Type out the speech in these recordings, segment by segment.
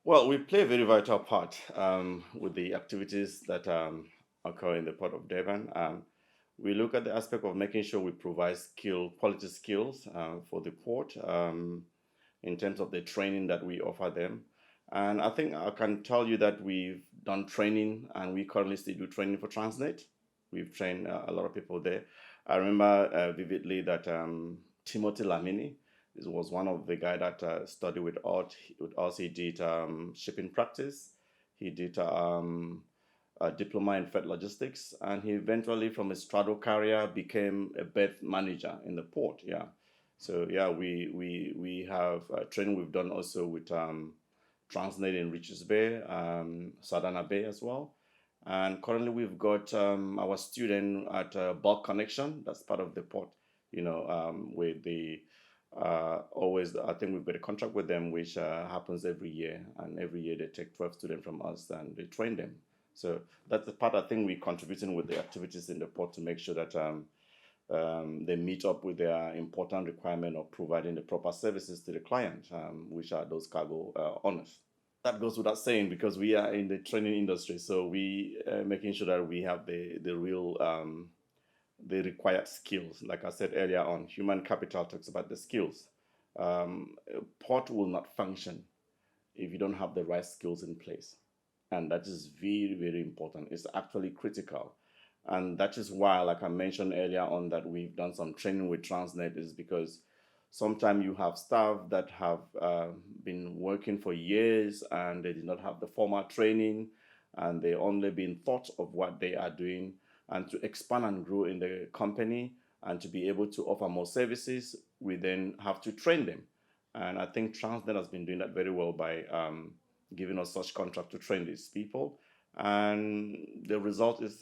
Well, we play a very vital part with the activities that occur in the Port of Durban. We look at the aspect of making sure we provide quality skills for the port in terms of the training that we offer them. And I think I can tell you that we've done training and we currently still do training for Transnet. We've trained a lot of people there. I remember vividly that Timothy Lamini was one of the guy that studied with us. He did shipping practice. He did a diploma in freight logistics, and he eventually, from a straddle carrier, became a berth manager in the port. Yeah, so yeah, we have training we've done also with Transnet in Richards Bay, Sadana Bay as well. And currently, we've got our student at Bulk Connection. That's part of the port, with the always. I think we've got a contract with them, which happens every year, and every year they take 12 students from us and they train them. So that's the part I think we're contributing with the activities in the port to make sure that they meet up with their important requirement of providing the proper services to the client, which are those cargo owners. That goes without saying because we are in the training industry, so we making sure that we have the real the required skills. Like I said earlier on, human capital talks about the skills. A port will not function if you don't have the right skills in place. And that is very, very important. It's actually critical. And that is why, like I mentioned earlier on, that we've done some training with Transnet, is because sometimes you have staff that have been working for years and they did not have the formal training and they only been thought of what they are doing, and to expand and grow in the company and to be able to offer more services, we then have to train them. And I think Transnet has been doing that very well by giving us such contract to train these people. And the result is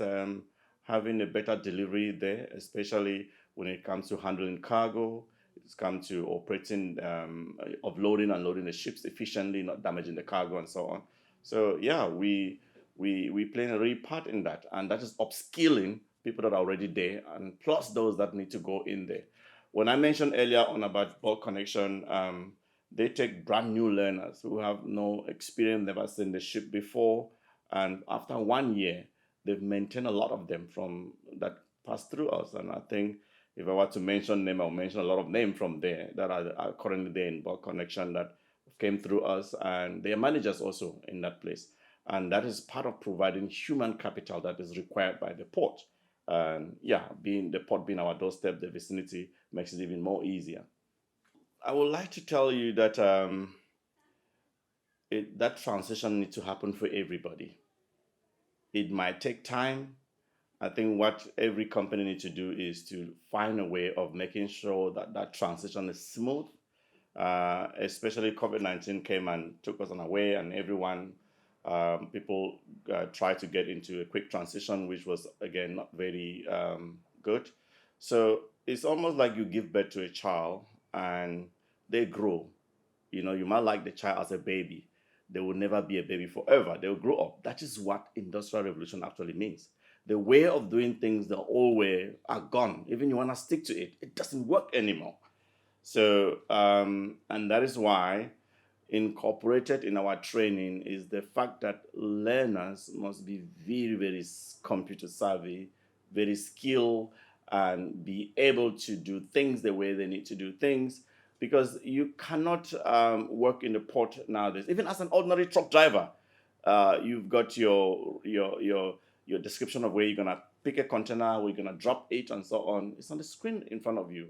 having a better delivery there, especially when it comes to handling cargo. It's come to operating, offloading and loading the ships efficiently, not damaging the cargo and so on. So yeah, we play a real part in that, and that is upskilling people that are already there, and plus those that need to go in there. When I mentioned earlier on about bulk connection, they take brand new learners who have no experience, never seen the ship before, and after 1 year, they've maintained a lot of them from that pass through us. And I think if I were to mention them, I'll mention a lot of names from there that are currently there in bulk connection that came through us, and their managers also in that place. And that is part of providing human capital that is required by the port. And yeah, being the port being our doorstep, the vicinity makes it even more easier. I would like to tell you that that transition needs to happen for everybody. It might take time. I think what every company needs to do is to find a way of making sure that that transition is smooth. Especially COVID-19 came and took us unaware, and everyone, people tried to get into a quick transition, which was again not very good. So it's almost like you give birth to a child and they grow. You might like the child as a baby. They will never be a baby forever. They will grow up. That is what industrial revolution actually means. The way of doing things the old way are gone. Even you want to stick to it, it doesn't work anymore. So, and that is why incorporated in our training is the fact that learners must be very, very computer savvy, very skilled, and be able to do things the way they need to do things. Because you cannot work in the port nowadays. Even as an ordinary truck driver, you've got your description of where you're gonna pick a container, where you're gonna drop it, and so on. It's on the screen in front of you.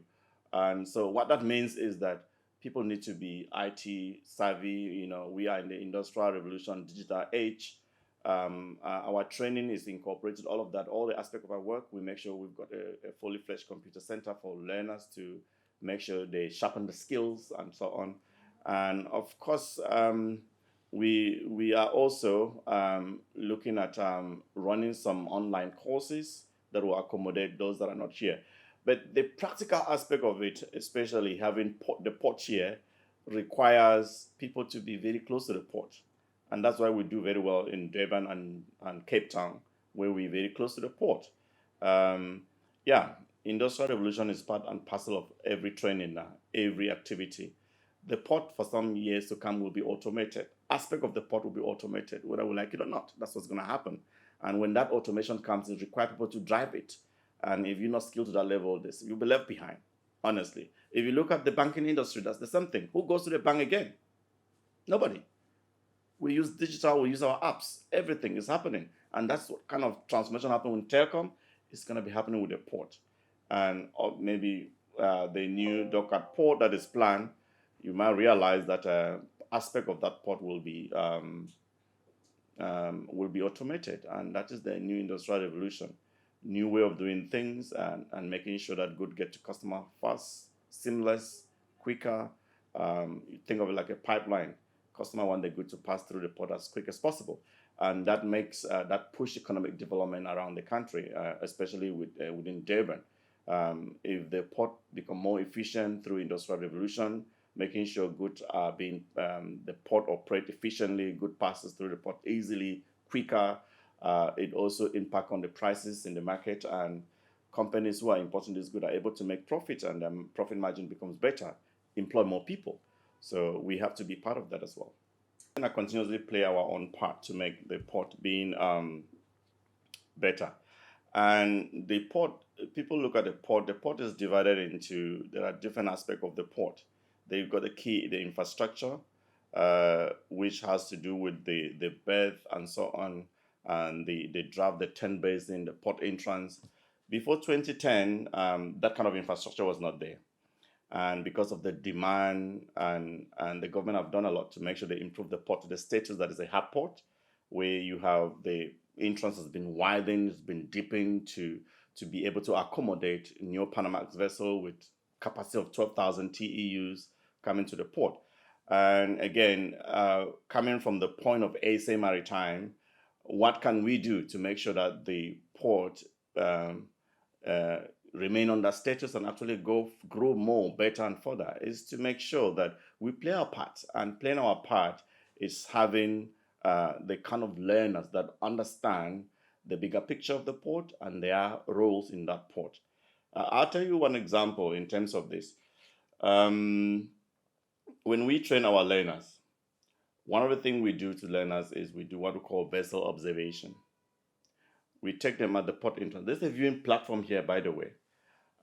And so what that means is that people need to be IT savvy. We are in the industrial revolution, digital age. Our training is incorporated all of that, all the aspect of our work. We make sure we've got a fully fledged computer center for learners to make sure they sharpen the skills and so on. And of course, we are also looking at running some online courses that will accommodate those that are not here. But the practical aspect of it, especially having the port here, requires people to be very close to the port. And that's why we do very well in Durban and Cape Town, where we're very close to the port. Yeah, industrial revolution is part and parcel of every training now, every activity. The port for some years to come will be automated. aspect of the port will be automated, whether we like it or not. That's what's going to happen. And when that automation comes, it requires people to drive it. And if you're not skilled to that level, you'll be left behind, honestly. If you look at the banking industry, that's the same thing. Who goes to the bank again? Nobody. We use digital, we use our apps. Everything is happening. And that's what kind of transformation happened with telecom. It's going to be happening with the port. And maybe the new dock at port that is planned, you might realize that aspect of that port will be automated. And that is the new industrial revolution. New way of doing things and making sure that goods get to customer fast, seamless, quicker. You think of it like a pipeline. Customer want the good to pass through the port as quick as possible, and that makes that push economic development around the country, especially within Durban. If the port become more efficient through industrial revolution, making sure goods are being the port operate efficiently, good passes through the port easily, quicker. It also impact on the prices in the market, and companies who are importing this good are able to make profit, and profit margin becomes better, employ more people. So we have to be part of that as well. And I continuously play our own part to make the port being better. And the port, people look at the port is divided into, there are different aspects of the port. They've got the infrastructure, which has to do with the berth and so on, and the draft, the 10 basin, the port entrance. Before 2010, that kind of infrastructure was not there. And because of the demand and the government have done a lot to make sure they improve the port to the status that is a hub port, where you have the entrance has been widened, it's been deepened to be able to accommodate new Panamax vessel with capacity of 12,000 TEUs coming to the port. And again, coming from the point of SA Maritime, what can we do to make sure that the port remain on that status and actually grow more, better and further, is to make sure that we play our part. And playing our part is having the kind of learners that understand the bigger picture of the port and their roles in that port. I'll tell you one example in terms of this. When we train our learners, one of the things we do to learners is we do what we call vessel observation. We take them at the port entrance. There's a viewing platform here, by the way.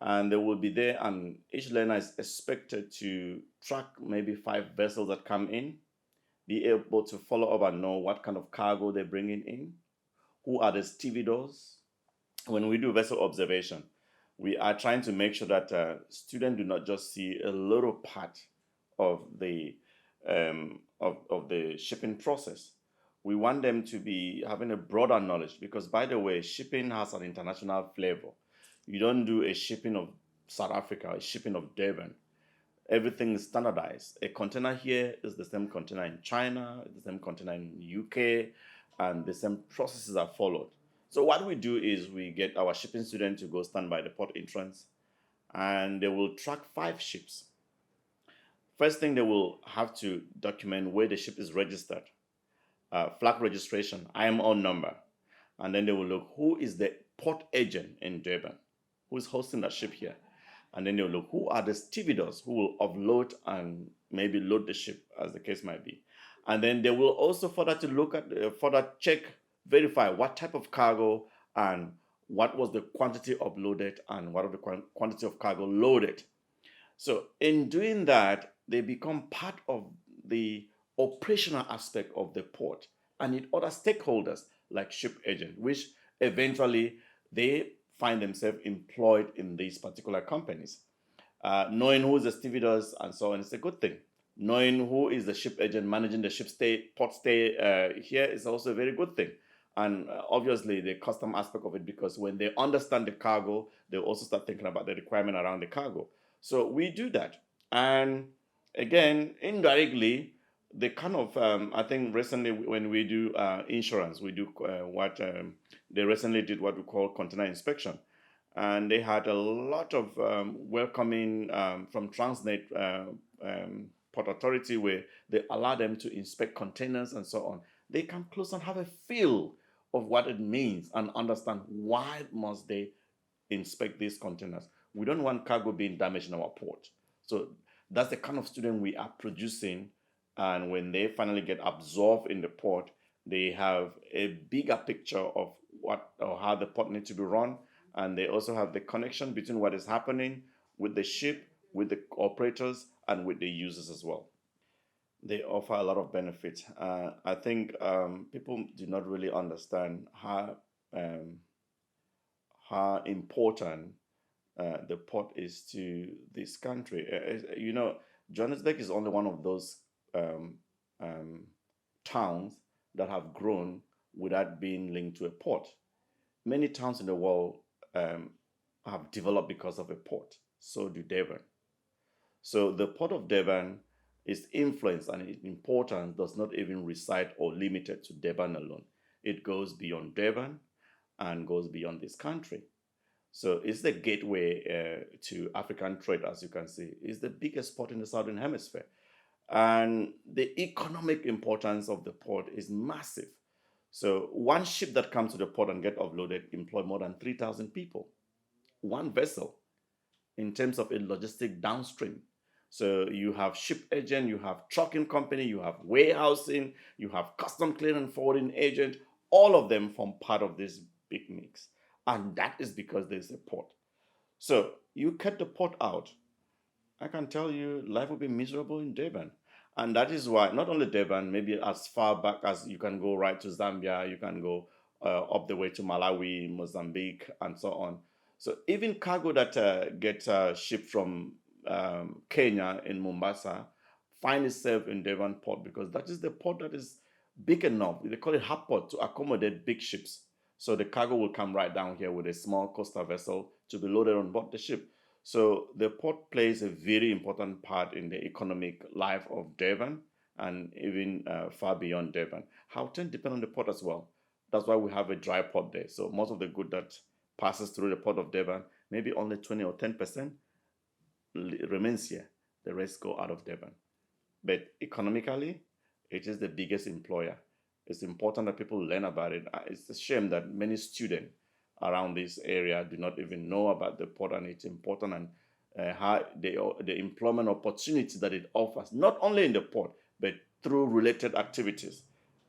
And they will be there, and each learner is expected to track maybe 5 vessels that come in, be able to follow up and know what kind of cargo they're bringing in, who are the stevedores. When we do vessel observation, we are trying to make sure that students do not just see a little part of the shipping process. We want them to be having a broader knowledge, because, by the way, shipping has an international flavor. You don't do a shipping of South Africa, a shipping of Durban. Everything is standardized. A container here is the same container in China, the same container in the UK, and the same processes are followed. So what we do is we get our shipping students to go stand by the port entrance, and they will track 5 ships. First thing, they will have to document where the ship is registered. Flag registration, IMO number, and then they will look who is the port agent in Durban, who is hosting that ship here, and then they'll look who are the stevedores who will offload and maybe load the ship, as the case might be, and then they will also further to look at further check, verify what type of cargo and what was the quantity uploaded and what of the quantity of cargo loaded. So in doing that, they become part of the operational aspect of the port, and need other stakeholders like ship agent, which eventually they find themselves employed in these particular companies. Knowing who is the stevedores and so on is a good thing. Knowing who is the ship agent managing the ship stay, port stay here is also a very good thing. And obviously the custom aspect of it, because when they understand the cargo, they also start thinking about the requirement around the cargo. So we do that. And again, indirectly, they kind of, I think recently when we do insurance, we do they recently did what we call container inspection. And they had a lot of welcoming from Transnet Port Authority, where they allow them to inspect containers and so on. They come close and have a feel of what it means and understand why must they inspect these containers. We don't want cargo being damaged in our port. So that's the kind of student we are producing And when they finally get absorbed in the port, they have a bigger picture of what or how the port needs to be run. And they also have the connection between what is happening with the ship, with the operators, and with the users as well. They offer a lot of benefits. I think people do not really understand um, how important the port is to this country. Johannesburg is only one of those um, um, towns that have grown without being linked to a port. Many towns in the world um, have developed because of a port. So do Durban. So the port of Durban, its influence and its importance does not even reside or limited to Durban alone. It goes beyond Durban and goes beyond this country. So it's the gateway to African trade, as you can see. It's the biggest port in the Southern Hemisphere. And the economic importance of the port is massive. So one ship that comes to the port and get offloaded employ more than 3,000 people. One vessel in terms of a logistic downstream. So you have ship agent, you have trucking company, you have warehousing, you have custom clearing and forwarding agent. All of them form part of this big mix. And that is because there's a port. So you cut the port out, I can tell you life will be miserable in Durban. And that is why not only Durban, maybe as far back as you can go right to Zambia, you can go up the way to Malawi, Mozambique, and so on. So even cargo that gets shipped from Kenya in Mombasa find itself in Durban port because that is the port that is big enough. They call it hub port to accommodate big ships. So the cargo will come right down here with a small coastal vessel to be loaded on board the ship. So the port plays a very important part in the economic life of Durban and even far beyond Durban. Houghton depend on the port as well. That's why we have a dry port there. So most of the good that passes through the port of Durban, maybe only 20 or 10% remains here. The rest go out of Durban. But economically, it is the biggest employer. It's important that people learn about it. It's a shame that many students around this area do not even know about the port and its important and how the employment opportunity that it offers, not only in the port, but through related activities.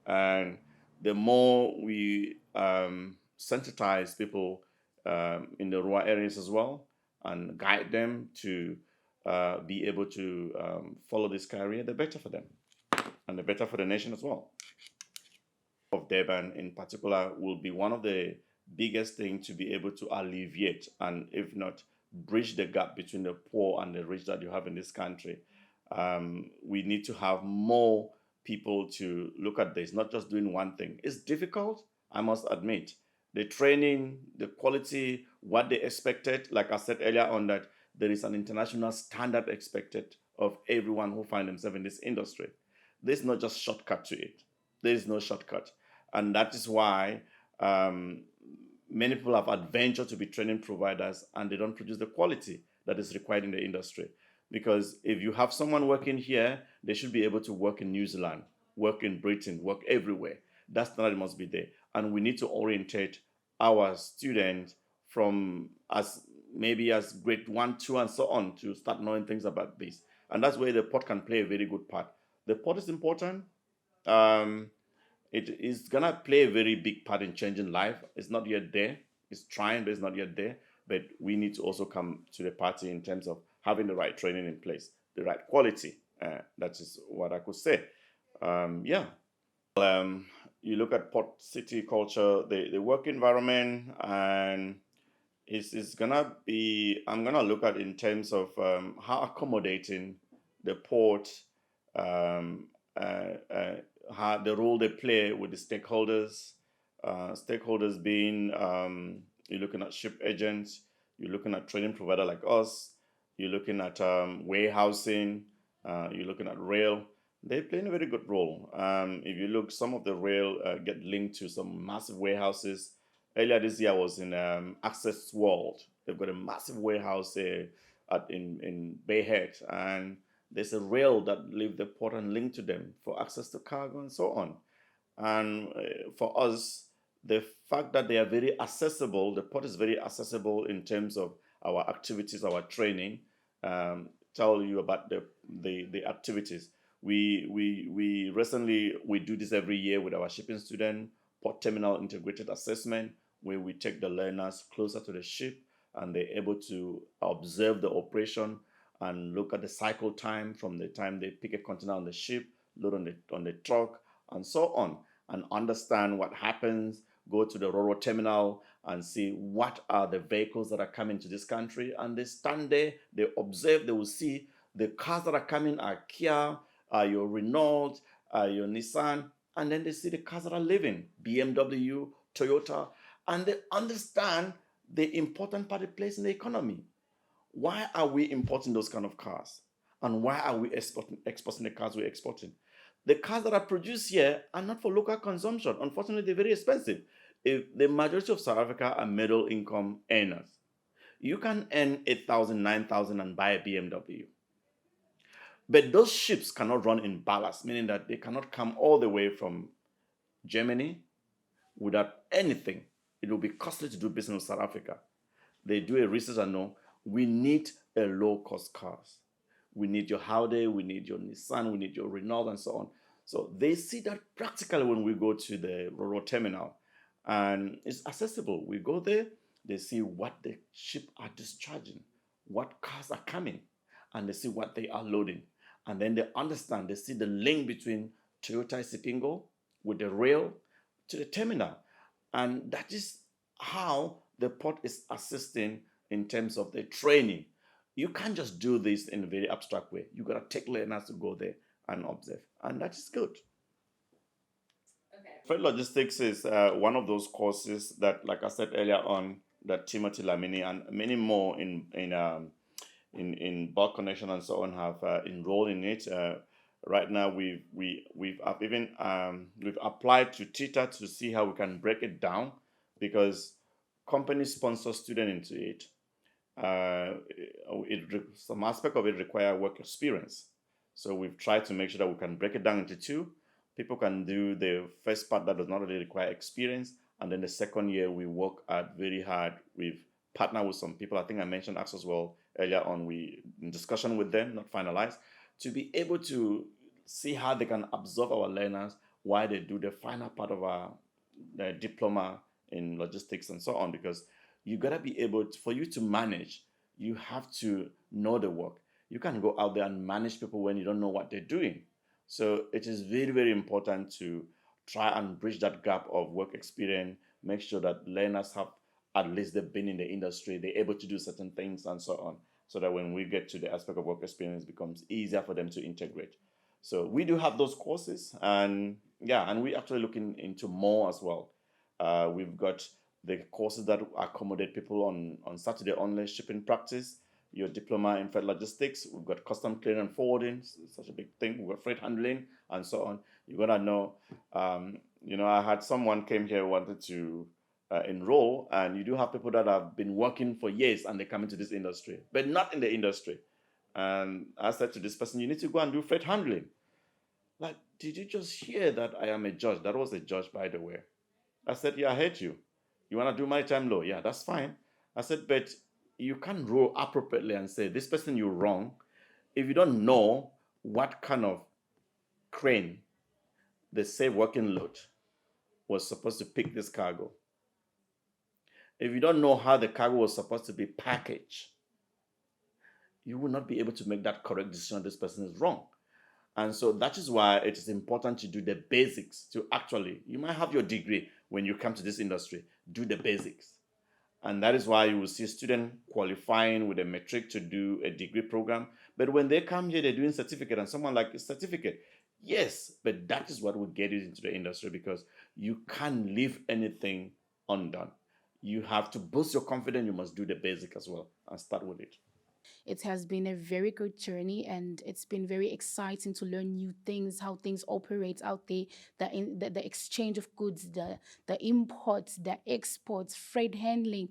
And the more we sensitize people in the rural areas as well and guide them to be able to follow this career, the better for them and the better for the nation as well. Of Durban in particular will be one of the biggest things to be able to alleviate and if not bridge the gap between the poor and the rich that you have in this country. We need to have more people to look at this, not just doing one thing. It's difficult, I must admit. The training, the quality, what they expected, like I said earlier on, that there is an international standard expected of everyone who find themselves in this industry. There's not just shortcut to it. There is no shortcut. And that is why many people have adventured to be training providers and they don't produce the quality that is required in the industry. Because if you have someone working here, they should be able to work in New Zealand, work in Britain, work everywhere. That standard must be there. And we need to orientate our students from as maybe as grade 1, 2, and so on to start knowing things about this. And that's where the port can play a very good part. The port is important. It is gonna play a very big part in changing life. It's not yet there. It's trying, but it's not yet there. But we need to also come to the party in terms of having the right training in place, the right quality. That is what I could say. Yeah. You look at port city culture, the work environment, and it's gonna be. I'm gonna look at in terms of how accommodating the port, um, how the role they play with the stakeholders. Stakeholders being you're looking at ship agents, you're looking at training provider like us, you're looking at warehousing, you're looking at rail. They play a very good role. If you look, some of the rail get linked to some massive warehouses. Earlier this year, I was in Access World. They've got a massive warehouse in Bayhead, and there's a rail that leave the port and link to them for access to cargo and so on. And for us, the fact that they are very accessible, the port is very accessible in terms of our activities, our training. Tell you about the activities. We recently we do this every year with our shipping student port terminal integrated assessment, where we take the learners closer to the ship and they're able to observe the operation and look at the cycle time from the time they pick a container on the ship, load on the truck, and so on, and understand what happens. Go to the Roro terminal and see what are the vehicles that are coming to this country, and they stand there, they observe, they will see the cars that are coming are Kia, are your Renault, are your Nissan, and then they see the cars that are leaving, BMW, Toyota, and they understand the important part it plays in the economy. Why are we importing those kind of cars? And why are we exporting the cars we're exporting? The cars that are produced here are not for local consumption. Unfortunately, they're very expensive. If the majority of South Africa are middle income earners, you can earn 8,000, 9,000 and buy a BMW. But those ships cannot run in ballast, meaning that they cannot come all the way from Germany without anything. It will be costly to do business with South Africa. They do a research and know we need a low cost cars. We need your Audi, we need your Nissan, we need your Renault, and so on. So they see that practically when we go to the Roro terminal, and it's accessible. We go there, they see what the ship are discharging, what cars are coming, and they see what they are loading. And then they understand, they see the link between Toyota Sipingo with the rail to the terminal. And that is how the port is assisting in terms of the training. You can't just do this in a very abstract way. You gotta take learners to go there and observe, and that is good. Freight logistics is one of those courses that, like I said earlier on, that Timothy Lamini and many more in bulk connection and so on have enrolled in it. Right now, we've even we've applied to TITA to see how we can break it down, because companies sponsor student into it. Some aspect of it require work experience. So we've tried to make sure that we can break it down into two. People can do the first part that does not really require experience, and then the second year we work at very hard. We've partnered with some people. I think I mentioned us as well earlier on. We in discussion with them, not finalized, to be able to see how they can absorb our learners while they do the final part of our diploma in logistics and so on, because you gotta be able to, for you to manage, you have to know the work. You can go out there and manage people when you don't know what they're doing. So it is very, very important to try and bridge that gap of work experience, make sure that learners have at least they've been in the industry, they're able to do certain things and so on, so that when we get to the aspect of work experience, it becomes easier for them to integrate. So we do have those courses, and yeah, and we're actually looking into more as well. We've got the courses that accommodate people on Saturday only shipping practice, your diploma in freight logistics. We've got custom clearing and forwarding, such a big thing. We've got freight handling and so on. You gotta know. I had someone came here who wanted to enroll, and you do have people that have been working for years and they come into this industry, but not in the industry. And I said to this person, you need to go and do freight handling. Like, did you just hear that I am a judge? That was a judge, by the way. I said, yeah, I heard you. You want to do maritime law? Yeah, that's fine. I said, but you can't rule appropriately and say, this person you're wrong, if you don't know what kind of crane the safe working load was supposed to pick this cargo. If you don't know how the cargo was supposed to be packaged, you will not be able to make that correct decision. This person is wrong. And so that is why it is important to do the basics, to actually, you might have your degree when you come to this industry, do the basics. And that is why you will see a student qualifying with a metric to do a degree program. But when they come here, they're doing certificate, and someone like a certificate. Yes, but that is what will get you into the industry, because you can't leave anything undone. You have to boost your confidence. You must do the basic as well and start with it. It has been a very good journey, and it's been very exciting to learn new things, how things operate out there, the exchange of goods, the imports, the exports, freight handling,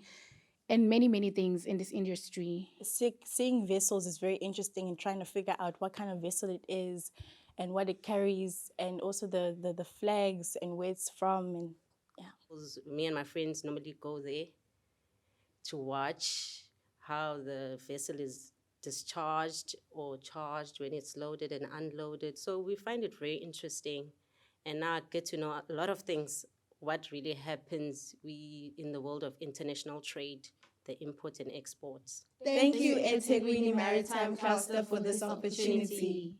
and many, many things in this industry. Seeing vessels is very interesting, and trying to figure out what kind of vessel it is and what it carries, and also the flags and where it's from. And yeah. Me and my friends normally go there to watch how the vessel is discharged or charged when it's loaded and unloaded. So we find it very interesting. And now I get to know a lot of things, what really happens in the world of international trade, the import and exports. Thank you, eThekwini Maritime Cluster, for this opportunity.